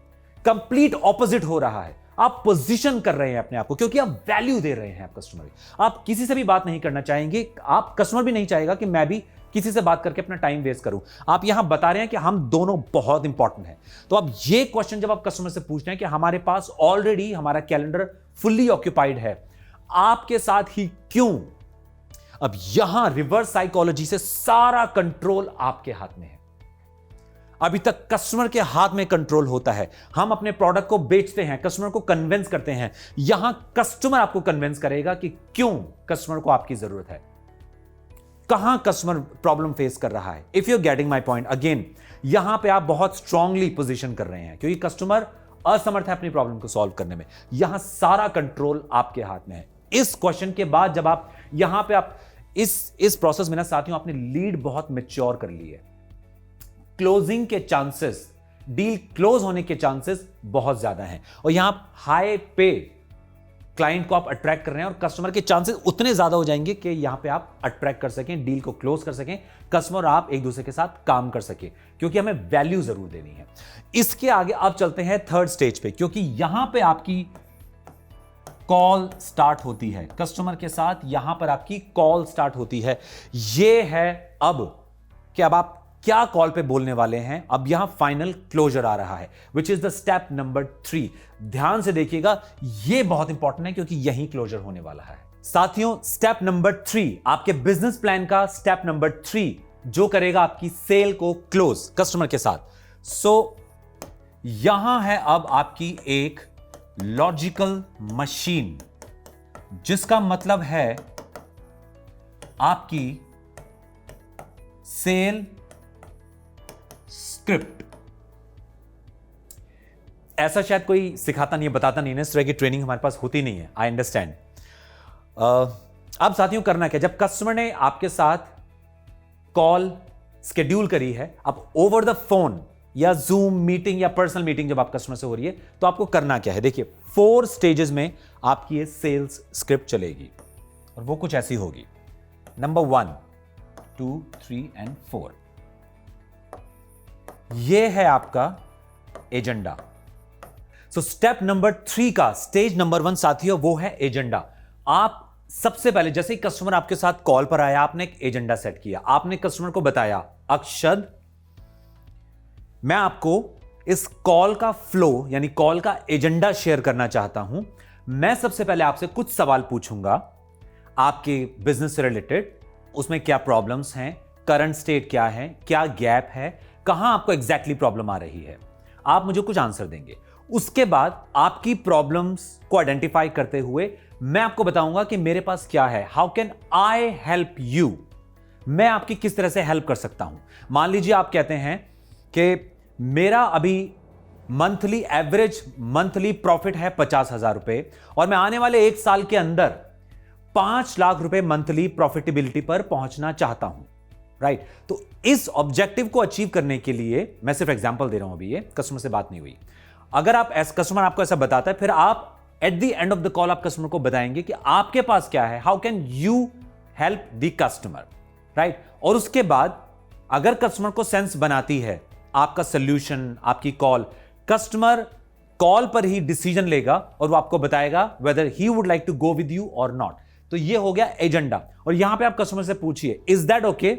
कंप्लीट ऑपोजिट हो रहा है। आप पोजीशन कर रहे हैं अपने आप को, क्योंकि आप वैल्यू दे रहे हैं आप कस्टमर को। आप किसी से भी बात नहीं करना चाहेंगे, आप कस्टमर भी नहीं चाहेगा कि मैं भी किसी से बात करके अपना टाइम वेस्ट करूं। आप यहां बता रहे हैं कि हम दोनों बहुत इंपॉर्टेंट हैं। तो अब ये क्वेश्चन जब आप कस्टमर से पूछते हैं कि हमारे पास ऑलरेडी हमारा कैलेंडर फुल्ली ऑक्यूपाइड है, आपके साथ ही क्यों? अब यहां रिवर्स साइकोलॉजी से सारा कंट्रोल आपके हाथ में है। अभी तक कस्टमर के हाथ में कंट्रोल होता है, हम अपने प्रोडक्ट को बेचते हैं, कस्टमर को कन्विंस करते हैं। यहां कस्टमर आपको कन्विंस करेगा कि क्यों कस्टमर को आपकी जरूरत है, कहां कस्टमर प्रॉब्लम फेस कर रहा है। If you are getting my point, again यहां पे आप बहुत स्ट्रांगली पोजीशन कर रहे हैं, क्योंकि कस्टमर असमर्थ है अपनी प्रॉब्लम को सॉल्व करने में। यहां सारा कंट्रोल आपके हाथ में है। इस क्वेश्चन के बाद जब आप यहां पे आप इस प्रोसेस में ना साथियों, आपने लीड बहुत मैच्योर कर ली है, क्लोजिंग के चांसेस, डील क्लोज होने के चांसेस बहुत ज्यादा हैं, और यहां हाई पे क्लाइंट को आप अट्रैक्ट कर रहे हैं, और कस्टमर के चांसेस उतने ज्यादा हो जाएंगे कि यहां पे आप अट्रैक्ट कर सकें, डील को क्लोज कर सकें, कस्टमर और आप एक दूसरे के साथ काम कर सकें, क्योंकि हमें वैल्यू जरूर देनी है। इसके आगे आप चलते हैं थर्ड स्टेज पे, क्योंकि यहां पे आपकी कॉल स्टार्ट होती है कस्टमर के साथ, यहां पर आपकी कॉल स्टार्ट होती है। यह है अब कि अब आप क्या कॉल पे बोलने वाले हैं। अब यहां फाइनल क्लोजर आ रहा है, which is the step number 3। ध्यान से देखिएगा, यह बहुत इंपॉर्टेंट है, क्योंकि यही क्लोजर होने वाला है साथियों। स्टेप नंबर 3 आपके बिजनेस प्लान का स्टेप नंबर 3, जो करेगा आपकी सेल को क्लोज कस्टमर के साथ। सो यहां है अब आपकी एक लॉजिकल मशीन, जिसका मतलब है आपकी सेल स्क्रिप्ट। ऐसा शायद कोई सिखाता नहीं है, बताता नहीं है, इस तरह की ट्रेनिंग हमारे पास होती नहीं है, आई अंडरस्टैंड। अब साथियों करना क्या, जब कस्टमर ने आपके साथ कॉल स्केड्यूल करी है, अब ओवर द फोन या जूम मीटिंग या पर्सनल मीटिंग जब आप कस्टमर से हो रही है, तो आपको करना क्या है। देखिए 4 स्टेजेस में आपकी ये सेल्स स्क्रिप्ट चलेगी, और वो कुछ ऐसी होगी। नंबर 1, 2, 3 एंड 4, ये है आपका एजेंडा। सो स्टेप नंबर 3 का स्टेज नंबर 1 साथियों, वो है एजेंडा। आप सबसे पहले जैसे ही कस्टमर आपके साथ कॉल पर आया, आपने एक एजेंडा सेट किया, आपने कस्टमर को बताया, अक्षद मैं आपको इस कॉल का फ्लो यानी कॉल का एजेंडा शेयर करना चाहता हूं। मैं सबसे पहले आपसे कुछ सवाल पूछूंगा आपके बिजनेस से रिलेटेड, उसमें क्या प्रॉब्लम्स हैं, करंट स्टेट क्या है, क्या गैप है, कहां आपको एग्जैक्टली प्रॉब्लम आ रही है। आप मुझे कुछ आंसर देंगे। उसके बाद आपकी प्रॉब्लम्स को आइडेंटिफाई करते हुए मैं आपको बताऊंगा कि मेरे पास क्या है, how can I help you, मैं आपकी किस तरह से हेल्प कर सकता हूं। मान लीजिए आप कहते हैं कि मेरा अभी मंथली एवरेज मंथली प्रॉफिट है 50,000 रुपए, और मैं आने वाले 1 साल के अंदर 5 लाख रुपए मंथली प्रॉफिटेबिलिटी पर पहुंचना चाहता हूं, राइट। तो इस ऑब्जेक्टिव को अचीव करने के लिए मैं सिर्फ एग्जांपल दे रहा हूं, अभी ये कस्टमर से बात नहीं हुई। अगर आप कस्टमर आपको ऐसा बताता है, फिर आप at the end of the call आप कस्टमर को बताएंगे कि आपके पास क्या है, how can you help the customer, right. और उसके बाद अगर कस्टमर को सेंस बनाती है आपका सोल्यूशन, आपकी कॉल, कस्टमर कॉल पर ही डिसीजन लेगा और वो आपको बताएगा whether he would like to go with you और नॉट। तो ये हो गया एजेंडा। और यहां पे आप कस्टमर से पूछिए इज दैट ओके,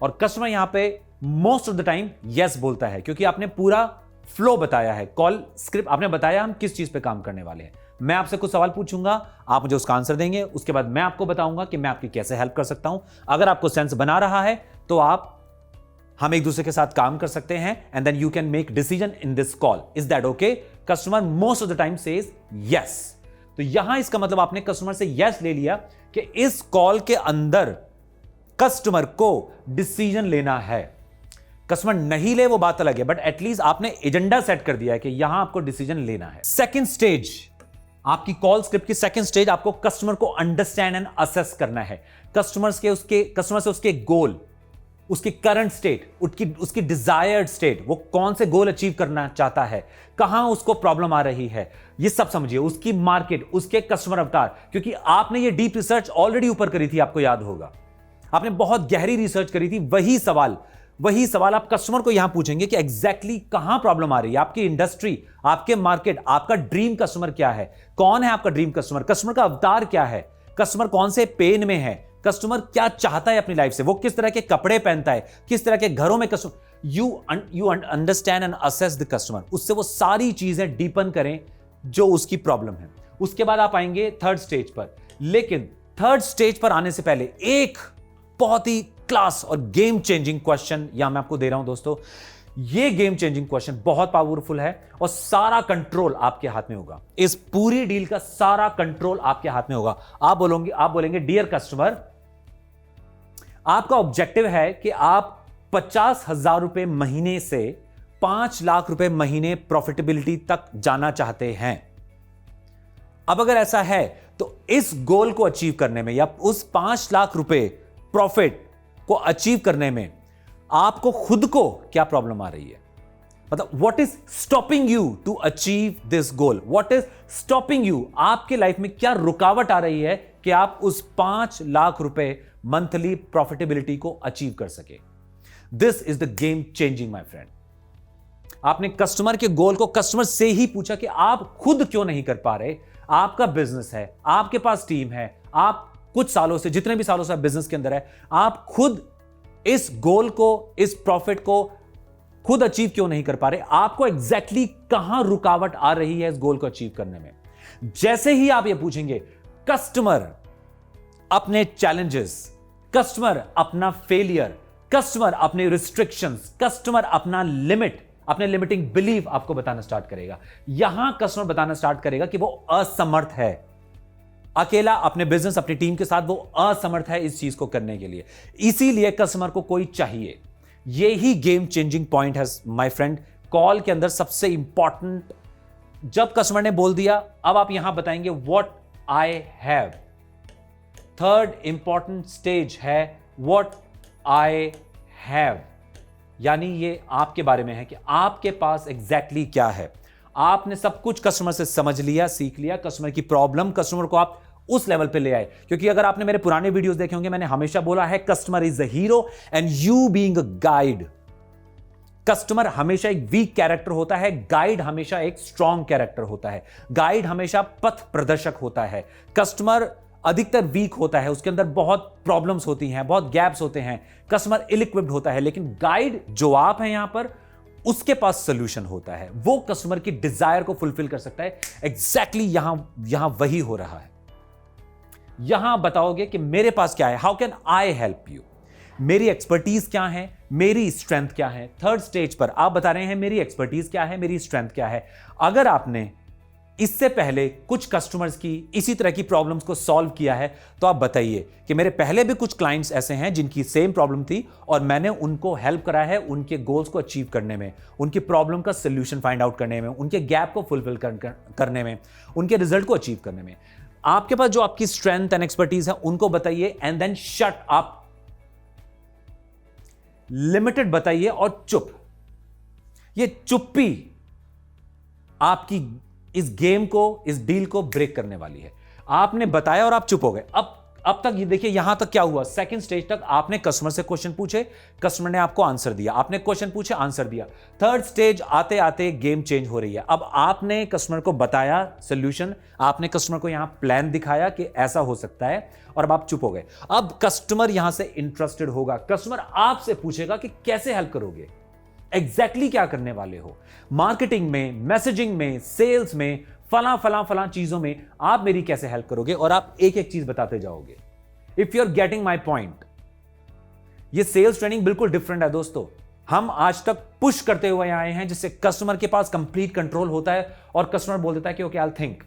और कस्टमर यहां पे most of the time yes बोलता है, क्योंकि आपने पूरा फ्लो बताया है, कॉल स्क्रिप्ट आपने बताया हम किस चीज पे काम करने वाले हैं। मैं आपसे कुछ सवाल पूछूंगा, आप मुझे उसका आंसर देंगे, उसके बाद मैं आपको बताऊंगा कि मैं आपकी कैसे हेल्प कर सकता हूं। अगर आपको सेंस बना रहा है तो हम एक दूसरे के साथ काम कर सकते हैं, and then you can make decision in this call, is that okay. Customer most of the time says yes. तो यहां इसका मतलब आपने कस्टमर से यस ले लिया कि इस कॉल के अंदर कस्टमर को डिसीजन लेना है। कस्टमर नहीं ले वो बात अलग है, बट एटलीस्ट आपने एजेंडा सेट कर दिया है कि यहां आपको डिसीजन लेना है। सेकंड स्टेज, आपकी कॉल स्क्रिप्ट की सेकंड स्टेज, आपको कस्टमर को अंडरस्टैंड एंड असेस करना है। कस्टमर से उसके गोल, उसकी करंट स्टेट, उसकी डिजायर्ड स्टेट, वो कौन से गोल अचीव करना चाहता है, कहां उसको प्रॉब्लम आ रही है, ये सब समझिए। उसकी मार्केट, उसके कस्टमर अवतार, क्योंकि आपने ये डीप रिसर्च ऑलरेडी ऊपर करी थी, आपको याद होगा, आपने बहुत गहरी रिसर्च करी थी। वही सवाल आप कस्टमर को यहां पूछेंगे कि एग्जैक्टली कहां प्रॉब्लम आ रही है, आपकी इंडस्ट्री, आपके मार्केट, आपका ड्रीम कस्टमर क्या है, कौन है आपका ड्रीम कस्टमर, कस्टमर का अवतार क्या है, कस्टमर कौन से पेन में है, कस्टमर क्या चाहता है अपनी लाइफ से, वो किस तरह के कपड़े पहनता है, किस तरह के घरों में customer, you understand and assess the customer. उससे वो सारी चीजें डीपन करें जो उसकी प्रॉब्लम है। उसके बाद आप आएंगे थर्ड स्टेज पर। लेकिन थर्ड स्टेज पर आने से पहले एक बहुत ही क्लास और गेम चेंजिंग क्वेश्चन यहां मैं आपको दे रहा हूं दोस्तों। ये गेम चेंजिंग क्वेश्चन बहुत पावरफुल है और सारा कंट्रोल आपके हाथ में होगा। इस पूरी डील का सारा कंट्रोल आपके हाथ में होगा। आप बोलेंगे डियर कस्टमर, आपका ऑब्जेक्टिव है कि आप 50,000 रुपए महीने से 5 लाख रुपए महीने प्रॉफिटेबिलिटी तक जाना चाहते हैं। अब अगर ऐसा है तो इस गोल को अचीव करने में या उस 5 लाख रुपए प्रॉफिट को अचीव करने में आपको खुद को क्या प्रॉब्लम आ रही है, मतलब what is stopping you to achieve this goal, what is stopping you, आपके लाइफ में क्या रुकावट आ रही है कि आप उस 5 लाख रुपए मंथली प्रॉफिटेबिलिटी को अचीव कर सके। This is the game changing my friend. आपने कस्टमर के गोल को कस्टमर से ही पूछा कि आप खुद क्यों नहीं कर पा रहे। आपका बिजनेस है, आपके पास टीम है, आप कुछ सालों से, जितने भी सालों से आप बिजनेस के अंदर है, आप खुद इस गोल को, इस प्रॉफिट को खुद अचीव क्यों नहीं कर पा रहे। आपको एग्जैक्टली कहां रुकावट आ रही है इस गोल को अचीव करने में। जैसे ही आप ये पूछेंगे, कस्टमर अपने चैलेंजेस, कस्टमर अपना फेलियर, कस्टमर अपने रिस्ट्रिक्शंस, कस्टमर अपना लिमिट, अपने लिमिटिंग बिलीफ आपको बताना स्टार्ट करेगा। यहां कस्टमर बताना स्टार्ट करेगा कि वो असमर्थ है, अकेला अपने बिजनेस, अपनी टीम के साथ वो असमर्थ है इस चीज को करने के लिए। इसीलिए कस्टमर को कोई चाहिए। यही गेम चेंजिंग पॉइंट है माय फ्रेंड। कॉल के अंदर सबसे इंपॉर्टेंट, जब कस्टमर ने बोल दिया, अब आप यहां बताएंगे what I have. Third important stage है व्हाट आई हैव, यानी ये आपके बारे में है कि आपके पास एग्जैक्टली क्या है। आपने सब कुछ कस्टमर से समझ लिया, सीख लिया, कस्टमर की प्रॉब्लम, कस्टमर को आप उस लेवल पे ले आए। क्योंकि अगर आपने मेरे पुराने वीडियोस देखे होंगे, मैंने हमेशा बोला है customer is a hero and you being a guide. Customer हमेशा एक वीक कैरेक्टर होता है, गाइड हमेशा एक स्ट्रॉन्ग कैरेक्टर होता है। गाइड हमेशा पथ प्रदर्शक होता है, कस्टमर अधिकतर वीक होता है, उसके अंदर बहुत प्रॉब्लम्स होती हैं, बहुत गैप्स होते हैं, कस्टमर इल इक्विप्ड होता है। लेकिन गाइड जो आप हैं यहां पर, उसके पास सोल्यूशन होता है, वो कस्टमर की डिजायर को फुलफिल कर सकता है। एग्जैक्टली यहां वही हो रहा है। यहां बताओगे कि मेरे पास क्या है, how can I help you, मेरी एक्सपर्टीज क्या है, मेरी स्ट्रेंथ क्या है। थर्ड स्टेज पर आप बता रहे हैं मेरी एक्सपर्टीज क्या है, मेरी स्ट्रेंथ क्या है। अगर आपने इससे पहले कुछ कस्टमर्स की इसी तरह की प्रॉब्लम्स को सॉल्व किया है, तो आप बताइए कि मेरे पहले भी कुछ क्लाइंट्स ऐसे हैं जिनकी सेम प्रॉब्लम थी और मैंने उनको हेल्प करा है उनके गोल्स को अचीव करने में, उनकी प्रॉब्लम का सोल्यूशन फाइंड आउट करने में, उनके गैप को फुलफिल करने में, उनके रिजल्ट को अचीव करने में। आपके पास जो आपकी स्ट्रेंथ एंड एक्सपर्टीज है उनको बताइए and then shut up, limited बताइए और चुप। ये चुप्पी आपकी इस गेम को, इस डील को ब्रेक करने वाली है। आपने बताया और आप चुप हो गए। अब तक ये देखिए यहां तक क्या हुआ, सेकंड स्टेज तक आपने कस्टमर से क्वेश्चन पूछे, कस्टमर ने आपको आंसर दिया, आपने क्वेश्चन पूछे, आंसर दिया। थर्ड स्टेज आते आते गेम चेंज हो रही है। अब आपने कस्टमर को बताया सॉल्यूशन, आपने कस्टमर को यहां प्लान दिखाया कि ऐसा हो सकता है, और अब आप चुप हो गए। अब कस्टमर यहां से इंटरेस्टेड होगा, कस्टमर आपसे पूछेगा कि कैसे हेल्प करोगे, एग्जैक्टली क्या करने वाले हो, मार्केटिंग में, मैसेजिंग में, सेल्स में, फला चीजों में आप मेरी कैसे हेल्प करोगे, और आप एक एक चीज बताते जाओगे। If you are getting my point, ये सेल्स ट्रेनिंग बिल्कुल डिफरेंट है दोस्तों। हम आज तक पुश करते हुए आए हैं जिससे कस्टमर के पास कंप्लीट कंट्रोल होता है और कस्टमर बोल देता है कि okay I think,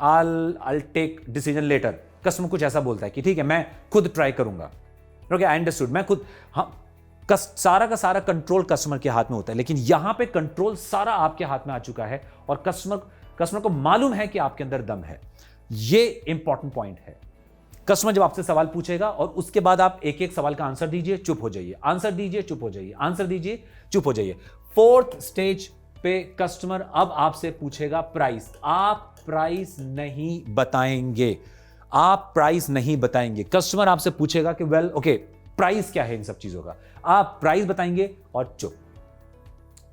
I take decision later. Customer कुछ ऐसा बोलता है कि ठीक है मैं खुद ट्राई करूंगा, ओके आई अंडरस्टूड, मैं खुद। हाँ, सारा का सारा कंट्रोल कस्टमर के हाथ में होता है, लेकिन यहां पे कंट्रोल सारा आपके हाथ में आ चुका है और कस्टमर को मालूम है कि आपके अंदर दम है। ये इंपॉर्टेंट पॉइंट है। कस्टमर जब आपसे सवाल पूछेगा और उसके बाद आप एक एक सवाल का आंसर दीजिए, चुप हो जाइए, आंसर दीजिए, चुप हो जाइए, आंसर दीजिए, चुप हो जाइए। फोर्थ स्टेज पे कस्टमर अब आपसे पूछेगा प्राइस। आप प्राइस नहीं बताएंगे, आप प्राइस नहीं बताएंगे। कस्टमर आपसे पूछेगा कि वेल ओके प्राइस क्या है इन सब चीजों का, आप प्राइस बताएंगे और चुप।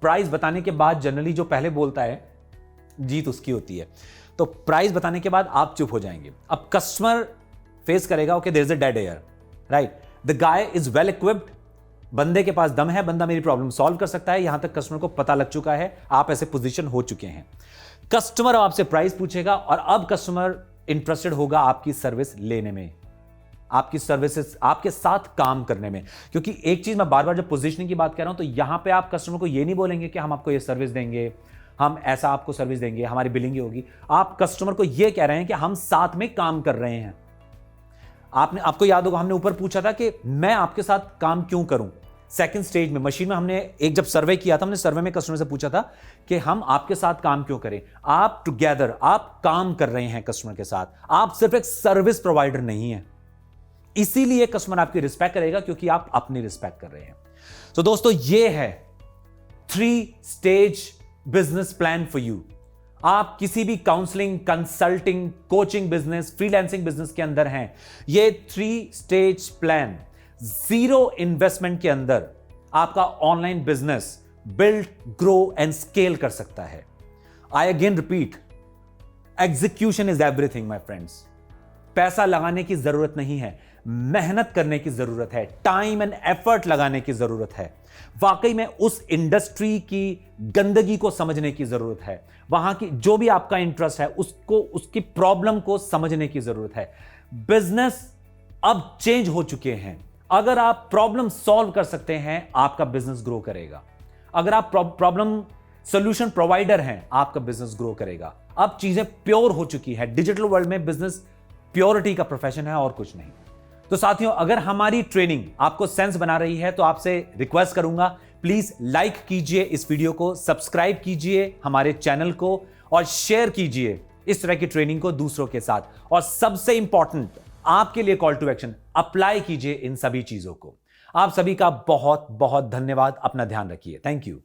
प्राइस बताने के बाद जनरली जो पहले बोलता है जीत उसकी होती है। तो प्राइस बताने के बाद आप चुप हो जाएंगे। अब कस्टमर फेस करेगा okay there is a dead air, right, the guy is well equipped, बंदे के पास दम है, बंदा मेरी प्रॉब्लम सॉल्व कर सकता है। यहां तक कस्टमर को पता लग चुका है, आप ऐसे पोजीशन हो चुके हैं। कस्टमर आपसे प्राइस पूछेगा और अब कस्टमर इंटरेस्टेड होगा आपकी सर्विस लेने में, आपकी सर्विसेज, आपके साथ काम करने में। क्योंकि एक चीज मैं बार बार जब पोजीशनिंग की बात कर रहा हूं तो यहां पे आप कस्टमर को ये नहीं बोलेंगे कि हम आपको ये सर्विस देंगे, हम ऐसा आपको सर्विस देंगे, हमारी बिलिंग होगी। आप कस्टमर को ये कह रहे हैं कि हम साथ में काम कर रहे हैं। आपको याद होगा हमने ऊपर पूछा था कि मैं आपके साथ काम क्यों करूं। सेकंड स्टेज में मशीन में हमने एक जब सर्वे किया था, हमने सर्वे में कस्टमर से पूछा था कि हम आपके साथ काम क्यों करें। आप टुगेदर, आप काम कर रहे हैं कस्टमर के साथ, आप सिर्फ एक सर्विस प्रोवाइडर नहीं है। इसीलिए कस्टमर आपकी रिस्पेक्ट करेगा क्योंकि आप अपनी रिस्पेक्ट कर रहे हैं। तो दोस्तों ये है 3 stage business plan for you. आप किसी भी counselling, consulting, coaching business, freelancing business के अंदर हैं, ये 3 स्टेज प्लान 0 इन्वेस्टमेंट के अंदर आपका online business build, grow and scale कर सकता है। I again repeat, execution is everything my friends. पैसा लगाने की जरूरत नहीं है, मेहनत करने की जरूरत है, टाइम एंड एफर्ट लगाने की जरूरत है। वाकई में उस इंडस्ट्री की गंदगी को समझने की जरूरत है, वहां की जो भी आपका इंटरेस्ट है उसको, उसकी प्रॉब्लम को समझने की जरूरत है। बिजनेस अब चेंज हो चुके हैं। अगर आप प्रॉब्लम सॉल्व कर सकते हैं आपका बिजनेस ग्रो करेगा। अगर आप प्रॉब्लम सॉल्यूशन प्रोवाइडर हैं आपका बिजनेस ग्रो करेगा। अब चीजें प्योर हो चुकी है। डिजिटल वर्ल्ड में बिजनेस प्योरिटी का प्रोफेशन है और कुछ नहीं। तो साथियों, अगर हमारी ट्रेनिंग आपको सेंस बना रही है तो आपसे रिक्वेस्ट करूंगा प्लीज लाइक कीजिए इस वीडियो को, सब्सक्राइब कीजिए हमारे चैनल को और शेयर कीजिए इस तरह की ट्रेनिंग को दूसरों के साथ। और सबसे इंपॉर्टेंट आपके लिए कॉल टू एक्शन, अप्लाई कीजिए इन सभी चीजों को। आप सभी का बहुत बहुत धन्यवाद। अपना ध्यान रखिए। Thank you.